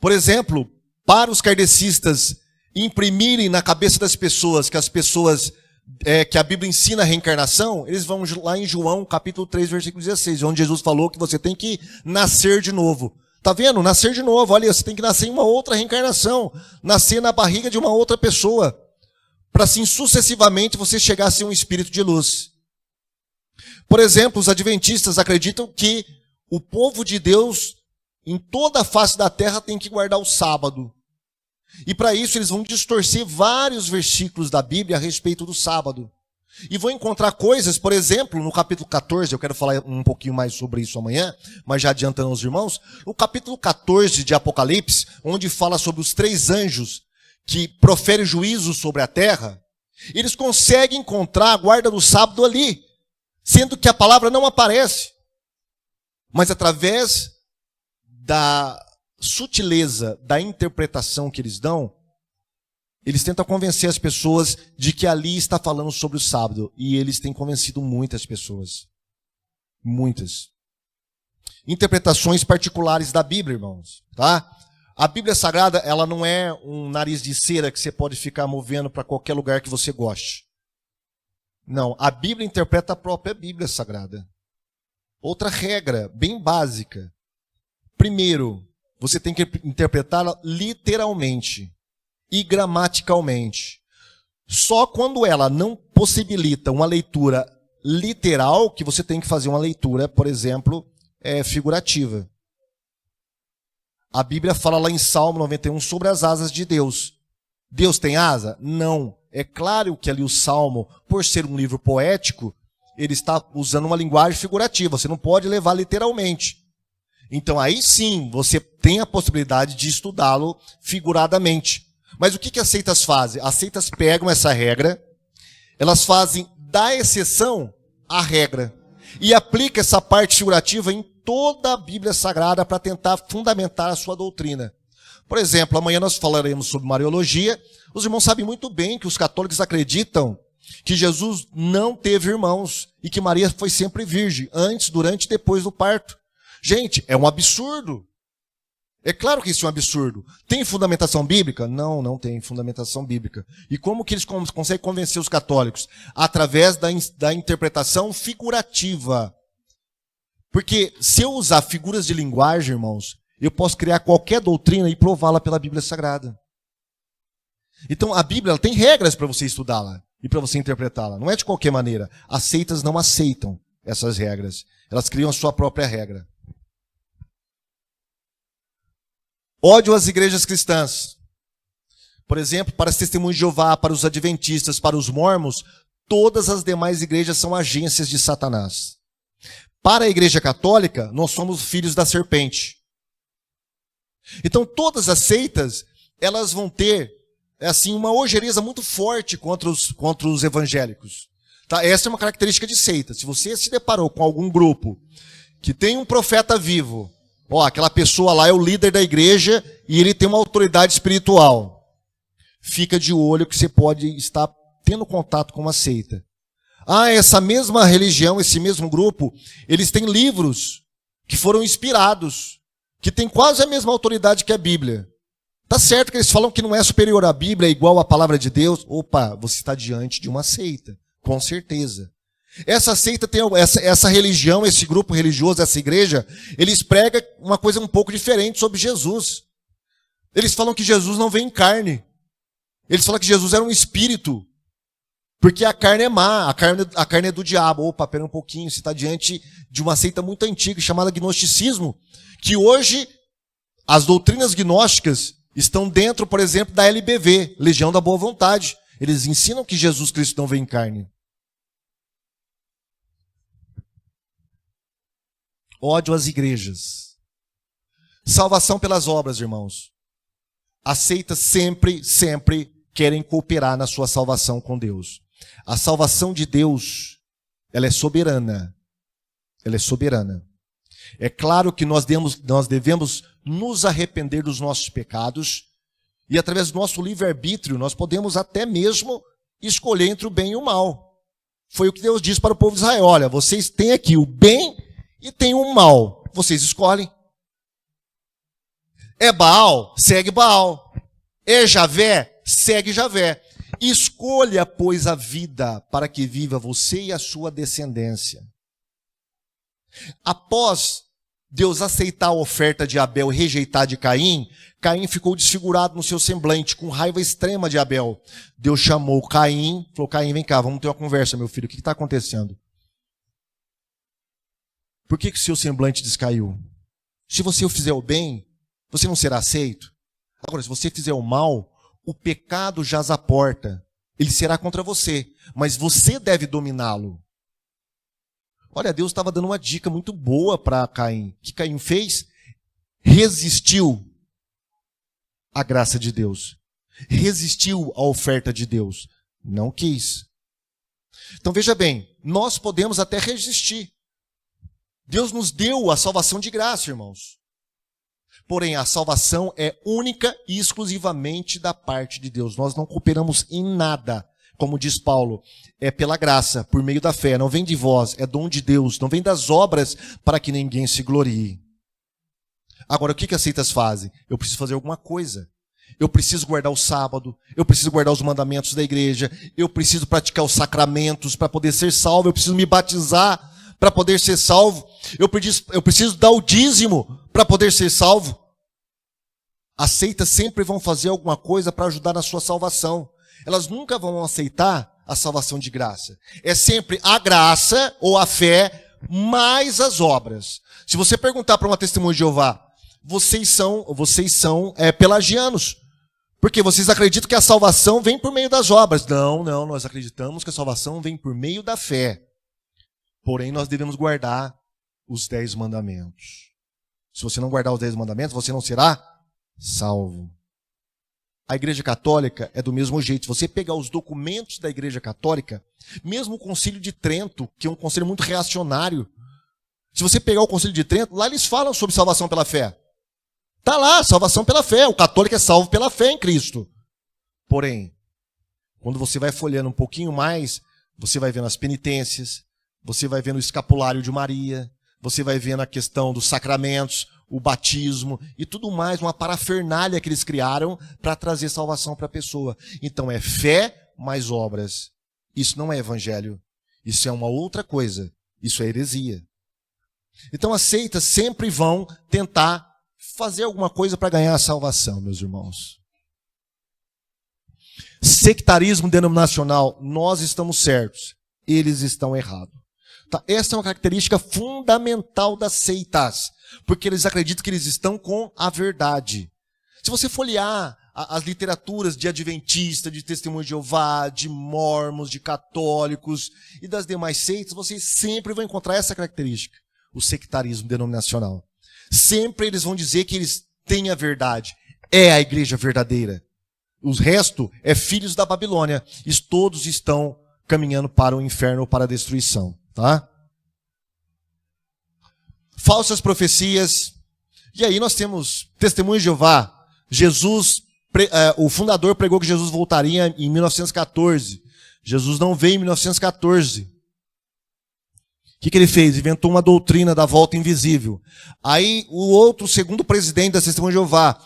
Por exemplo, para os kardecistas imprimirem na cabeça das pessoas que a Bíblia ensina a reencarnação, eles vão lá em João, capítulo 3, versículo 16, onde Jesus falou que você tem que nascer de novo. Tá vendo? Nascer de novo. Olha, você tem que nascer em uma outra reencarnação. Nascer na barriga de uma outra pessoa. Para assim, sucessivamente, você chegar a ser um espírito de luz. Por exemplo, os adventistas acreditam que o povo de Deus, em toda a face da terra, tem que guardar o sábado. E para isso eles vão distorcer vários versículos da Bíblia a respeito do sábado. E vão encontrar coisas, por exemplo, no capítulo 14, eu quero falar um pouquinho mais sobre isso amanhã, mas já adiantando aos irmãos, no capítulo 14 de Apocalipse, onde fala sobre os 3 anjos que proferem juízo sobre a terra, eles conseguem encontrar a guarda do sábado ali, sendo que a palavra não aparece. Mas através da sutileza da interpretação que eles dão, eles tentam convencer as pessoas de que ali está falando sobre o sábado. E eles têm convencido muitas pessoas. Muitas. Interpretações particulares da Bíblia, irmãos. Tá? A Bíblia Sagrada, ela não é um nariz de cera que você pode ficar movendo para qualquer lugar que você goste. Não, a Bíblia interpreta a própria Bíblia Sagrada. Outra regra, bem básica. Primeiro, você tem que interpretá-la literalmente e gramaticalmente. Só quando ela não possibilita uma leitura literal, que você tem que fazer uma leitura, por exemplo, é figurativa. A Bíblia fala lá em Salmo 91 sobre as asas de Deus. Deus tem asa? Não. É claro que ali o Salmo, por ser um livro poético, ele está usando uma linguagem figurativa. Você não pode levar literalmente. Então aí sim, você tem a possibilidade de estudá-lo figuradamente. Mas o que as seitas fazem? As seitas pegam essa regra, elas fazem da exceção a regra. E aplicam essa parte figurativa em toda a Bíblia Sagrada para tentar fundamentar a sua doutrina. Por exemplo, amanhã nós falaremos sobre Mariologia. Os irmãos sabem muito bem que os católicos acreditam que Jesus não teve irmãos e que Maria foi sempre virgem, antes, durante e depois do parto. Gente, é um absurdo. É claro que isso é um absurdo. Tem fundamentação bíblica? Não, não tem fundamentação bíblica. E como que eles conseguem convencer os católicos? Através da interpretação figurativa. Porque se eu usar figuras de linguagem, irmãos, eu posso criar qualquer doutrina e prová-la pela Bíblia Sagrada. Então a Bíblia ela tem regras para você estudá-la e para você interpretá-la. Não é de qualquer maneira. As seitas não aceitam essas regras. Elas criam a sua própria regra. Ódio às igrejas cristãs. Por exemplo, para os testemunhos de Jeová, para os adventistas, para os mormons, todas as demais igrejas são agências de Satanás. Para a igreja católica, nós somos filhos da serpente. Então todas as seitas, elas vão ter assim, uma ojeriza muito forte contra os evangélicos. Tá? Essa é uma característica de seita. Se você se deparou com algum grupo que tem um profeta vivo, aquela pessoa lá é o líder da igreja e ele tem uma autoridade espiritual, fica de olho que você pode estar tendo contato com uma seita. Essa mesma religião, esse mesmo grupo, eles têm livros que foram inspirados, que têm quase a mesma autoridade que a Bíblia. Tá certo que eles falam que não é superior à Bíblia, é igual à palavra de Deus. Opa, você está diante de uma seita, com certeza. Essa seita tem essa religião, esse grupo religioso, essa igreja, eles pregam uma coisa um pouco diferente sobre Jesus. Eles falam que Jesus não vem em carne. Eles falam que Jesus era um espírito. Porque a carne é má, a carne é do diabo. Opa, pera um pouquinho, você está diante de uma seita muito antiga, chamada gnosticismo, que hoje as doutrinas gnósticas estão dentro, por exemplo, da LBV, Legião da Boa Vontade. Eles ensinam que Jesus Cristo não vem em carne. Ódio às igrejas. Salvação pelas obras, irmãos. As seitas sempre querem cooperar na sua salvação com Deus. A salvação de Deus, ela é soberana. Ela é soberana. É claro que nós devemos nos arrepender dos nossos pecados e através do nosso livre-arbítrio nós podemos até mesmo escolher entre o bem e o mal. Foi o que Deus disse para o povo de Israel. Olha, vocês têm aqui o bem e tem o mal. Vocês escolhem. É Baal? Segue Baal. É Javé? Segue Javé. Escolha, pois, a vida para que viva você e a sua descendência. Após Deus aceitar a oferta de Abel e rejeitar de Caim, Caim ficou desfigurado no seu semblante, com raiva extrema de Abel. Deus chamou Caim, falou, Caim, vem cá, vamos ter uma conversa, meu filho, o que está acontecendo? Por que o seu semblante descaiu? Se você fizer o bem, você não será aceito. Agora, se você fizer o mal, o pecado jaz à porta. Ele será contra você, mas você deve dominá-lo. Olha, Deus estava dando uma dica muito boa para Caim. O que Caim fez? Resistiu à graça de Deus. Resistiu à oferta de Deus. Não quis. Então veja bem, nós podemos até resistir. Deus nos deu a salvação de graça, irmãos. Porém, a salvação é única e exclusivamente da parte de Deus. Nós não cooperamos em nada. Como diz Paulo, é pela graça, por meio da fé. Não vem de vós, é dom de Deus. Não vem das obras para que ninguém se glorie. Agora, o que as seitas fazem? Eu preciso fazer alguma coisa. Eu preciso guardar o sábado. Eu preciso guardar os mandamentos da igreja. Eu preciso praticar os sacramentos para poder ser salvo. Eu preciso me batizar para poder ser salvo. Eu preciso dar o dízimo para poder ser salvo. As seitas sempre vão fazer alguma coisa para ajudar na sua salvação. Elas nunca vão aceitar a salvação de graça. É sempre a graça ou a fé mais as obras. Se você perguntar para uma testemunha de Jeová, vocês são pelagianos, porque vocês acreditam que a salvação vem por meio das obras. Não, nós acreditamos que a salvação vem por meio da fé. Porém, nós devemos guardar os 10 mandamentos. Se você não guardar os 10 mandamentos, você não será salvo. A Igreja Católica é do mesmo jeito. Se você pegar os documentos da Igreja Católica, mesmo o Concílio de Trento, que é um concílio muito reacionário, se você pegar o Concílio de Trento, lá eles falam sobre salvação pela fé. Está lá, salvação pela fé. O católico é salvo pela fé em Cristo. Porém, quando você vai folheando um pouquinho mais, você vai vendo as penitências, você vai vendo o escapulário de Maria, você vai vendo a questão dos sacramentos, o batismo e tudo mais, uma parafernália que eles criaram para trazer salvação para a pessoa. Então é fé mais obras. Isso não é evangelho. Isso é uma outra coisa. Isso é heresia. Então as seitas sempre vão tentar fazer alguma coisa para ganhar a salvação, meus irmãos. Sectarismo denominacional, nós estamos certos, eles estão errados. Tá? Essa é uma característica fundamental das seitas, porque eles acreditam que eles estão com a verdade. Se você folhear as literaturas de adventistas, de testemunhos de Jeová, de mórmons, de católicos e das demais seitas, você sempre vai encontrar essa característica, o sectarismo denominacional. Sempre eles vão dizer que eles têm a verdade. É a igreja verdadeira. O resto é filhos da Babilônia. E todos estão caminhando para o inferno ou para a destruição. Tá? Falsas profecias. E aí nós temos testemunhos de Jeová. O fundador pregou que Jesus voltaria em 1914. Jesus não veio em 1914. O que ele fez? Inventou uma doutrina da volta invisível. Aí o segundo presidente da Testemunha de Jeová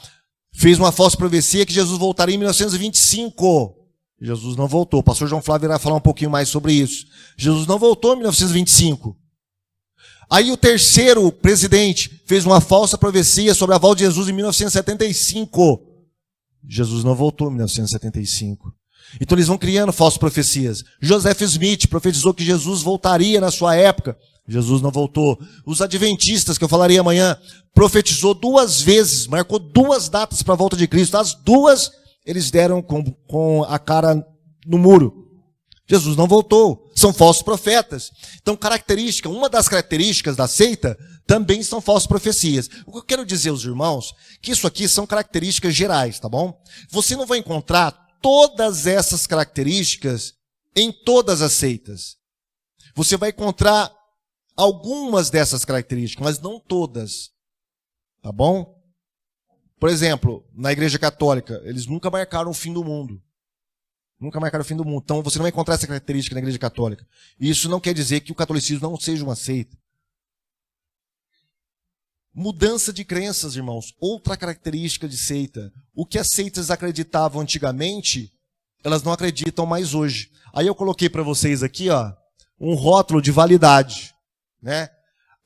fez uma falsa profecia que Jesus voltaria em 1925. Jesus não voltou. O pastor João Flávio irá falar um pouquinho mais sobre isso. Jesus não voltou em 1925. Aí o terceiro presidente fez uma falsa profecia sobre a volta de Jesus em 1975. Jesus não voltou em 1975. Então eles vão criando falsas profecias. Joseph Smith profetizou que Jesus voltaria na sua época. Jesus não voltou. Os adventistas, que eu falaria amanhã, profetizou 2 vezes, marcou 2 datas para a volta de Cristo. As 2 eles deram com a cara no muro. Jesus não voltou. São falsos profetas. Então, uma das características da seita também são falsas profecias. O que eu quero dizer aos irmãos, que isso aqui são características gerais, tá bom? Você não vai encontrar todas essas características em todas as seitas. Você vai encontrar algumas dessas características, mas não todas. Tá bom? Por exemplo, na Igreja Católica, eles nunca marcaram o fim do mundo. Nunca marcaram o fim do mundo. Então você não vai encontrar essa característica na Igreja Católica. E isso não quer dizer que o catolicismo não seja uma seita. Mudança de crenças, irmãos. Outra característica de seita. O que as seitas acreditavam antigamente, elas não acreditam mais hoje. Aí eu coloquei para vocês aqui, um rótulo de validade. Né?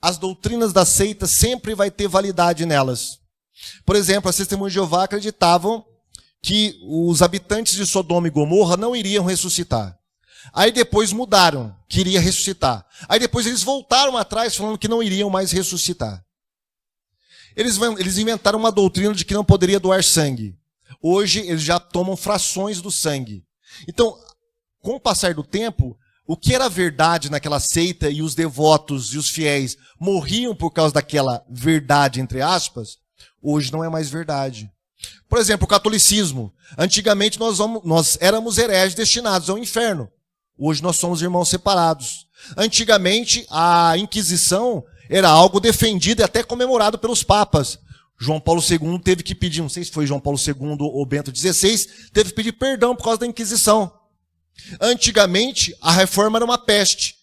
As doutrinas da seita sempre vai ter validade nelas. Por exemplo, as Testemunhas de Jeová acreditavam que os habitantes de Sodoma e Gomorra não iriam ressuscitar. Aí depois mudaram, que iria ressuscitar. Aí depois eles voltaram atrás falando que não iriam mais ressuscitar. Eles inventaram uma doutrina de que não poderia doar sangue. Hoje eles já tomam frações do sangue. Então, com o passar do tempo, o que era verdade naquela seita e os devotos e os fiéis morriam por causa daquela verdade, entre aspas, hoje não é mais verdade. Por exemplo, o catolicismo. Antigamente nós éramos hereges destinados ao inferno. Hoje nós somos irmãos separados. Antigamente a Inquisição era algo defendido e até comemorado pelos papas. João Paulo II teve que pedir, não sei se foi João Paulo II ou Bento XVI, teve que pedir perdão por causa da Inquisição. Antigamente a reforma era uma peste.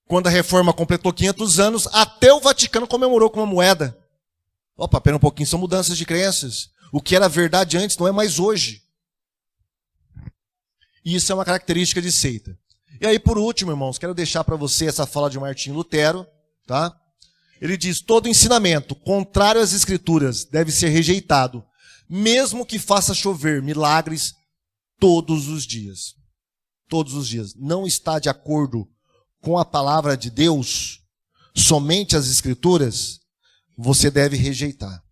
Quando a reforma completou 500 anos, até o Vaticano comemorou com uma moeda. Opa, pera um pouquinho, são mudanças de crenças. O que era verdade antes não é mais hoje. E isso é uma característica de seita. E aí, por último, irmãos, quero deixar para você essa fala de Martinho Lutero. Tá? Ele diz, todo ensinamento contrário às Escrituras deve ser rejeitado, mesmo que faça chover milagres todos os dias. Todos os dias. Não está de acordo com a palavra de Deus, somente as Escrituras, você deve rejeitar.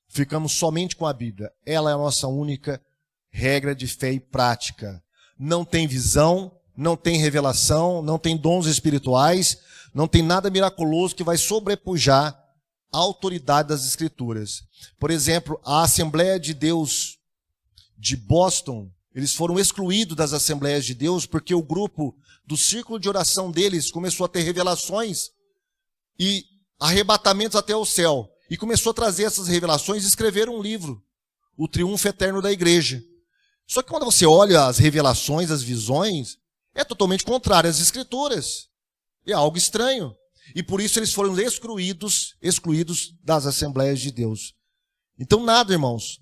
Ficamos somente com a Bíblia. Ela é a nossa única regra de fé e prática. Não tem visão, não tem revelação, não tem dons espirituais, não tem nada miraculoso que vai sobrepujar a autoridade das Escrituras. Por exemplo, a Assembleia de Deus de Boston, eles foram excluídos das Assembleias de Deus porque o grupo do círculo de oração deles começou a ter revelações e arrebatamentos até o céu. E começou a trazer essas revelações e escrever um livro, O Triunfo Eterno da Igreja. Só que quando você olha as revelações, as visões, é totalmente contrário às Escrituras. É algo estranho. E por isso eles foram excluídos das Assembleias de Deus. Então nada, irmãos,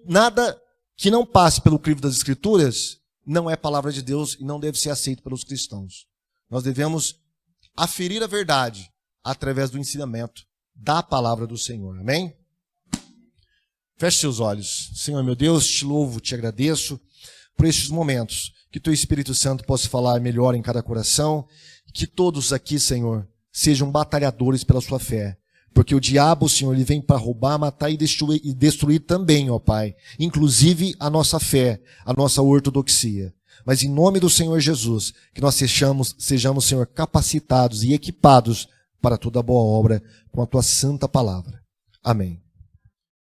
nada que não passe pelo crivo das Escrituras não é palavra de Deus e não deve ser aceito pelos cristãos. Nós devemos aferir a verdade através do ensinamento da palavra do Senhor. Amém? Feche seus olhos. Senhor, meu Deus, te louvo, te agradeço por estes momentos. Que teu Espírito Santo possa falar melhor em cada coração. Que todos aqui, Senhor, sejam batalhadores pela sua fé. Porque o diabo, Senhor, ele vem para roubar, matar e destruir também, ó Pai. Inclusive a nossa fé, a nossa ortodoxia. Mas em nome do Senhor Jesus, que nós sejamos, Senhor, capacitados e equipados para toda boa obra com a tua santa palavra. Amém.